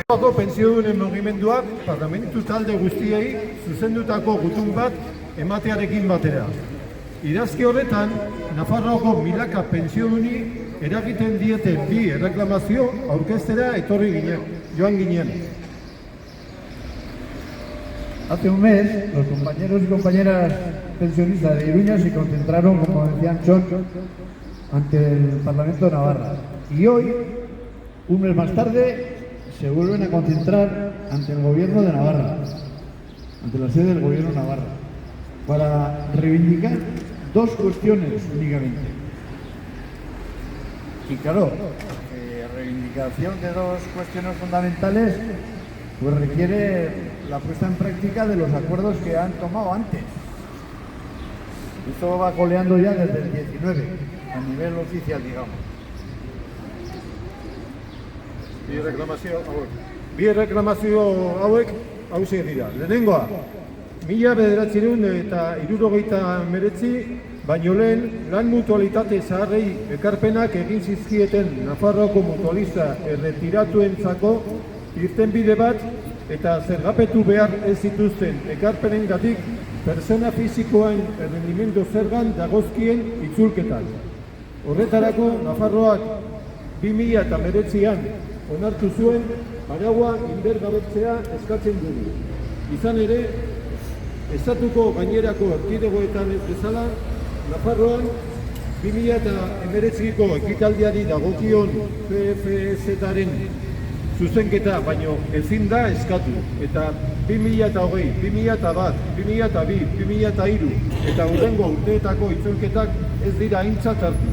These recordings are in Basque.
Nafarroako pentsiodunen mugimenduak parlamentu talde guztiei zuzendutako gutun bat ematearekin batera. Idazki horretan, Nafarroako milaka pentsioduni eragiten diete bi erreklamazio aurkeztera etorri joan ginen. Hace un mes, los compañeros y compañeras pensionistas de Iruña se concentraron, como decían Chon, ante el Parlamento de Navarra. Y hoy, un mes más tarde, se vuelven a concentrar ante el Gobierno de Navarra, ante la sede del Gobierno de Navarra, para reivindicar dos cuestiones únicamente. Y claro, la reivindicación de dos cuestiones fundamentales pues requiere la puesta en práctica de los acuerdos que han tomado antes. Esto va coleando ya desde el 19, a nivel oficial, digamos. Bi erreklamazio hauek hauxe dira. Lehenengoa, 1979 baino lehen lan mutualitate zaharrei ekarpenak egin zizkieten Nafarroako mutualista erretiratuentzako irtenbide bat eta zergapetu behar ez zituzten ekarpenengatik pertsona fisikoen errendimendu zergan dagozkien itzulketan. Horretarako Nafarroak 2019an onartu zuen araua indargabetzea eskatzen dugu. Izan ere, estatuko gainerako erkidegoetan ez bezala, Nafarroan 2019ko ekitaldiari dagokion PFZ-aren zuzenketa baino ezin da eskatu, eta 2020, 2001, 2002, 2003 eta hurrengo urteetako itzulketak ez dira aintzat hartu.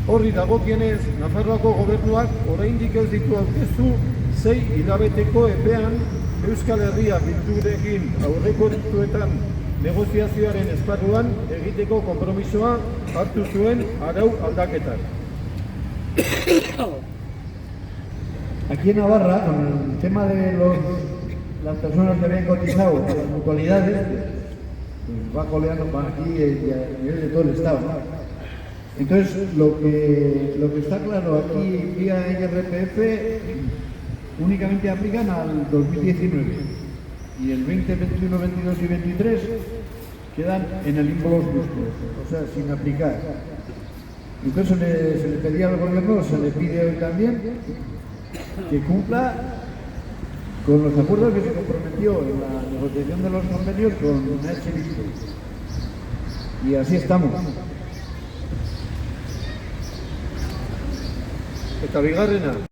Horri dagokienez, Nafarroako gobernuak oraindik ez ditu aurkeztu 6 hilabeteko epean Euskal Herria Bildurekin aurrekontuetan negoziazioaren esparruan egiteko konpromisoa hartu zuen arau aldaketak. Aquí en Navarra, con el tema de las personas que habían cotizado a las mutualidades, pues va coleando para aquí y a nivel de todo el Estado, ¿no? Entonces, lo que está claro aquí vía IRPF únicamente aplican al 2019 y el 20, 21, 22 y 23 quedan en el limbo los buscos, o sea, sin aplicar. Entonces se le pedía al gobierno, se le pide hoy también que cumpla con los acuerdos que se comprometió en la negociación de los convenios con H. Bildu. Y así estamos. Eta bigarrena,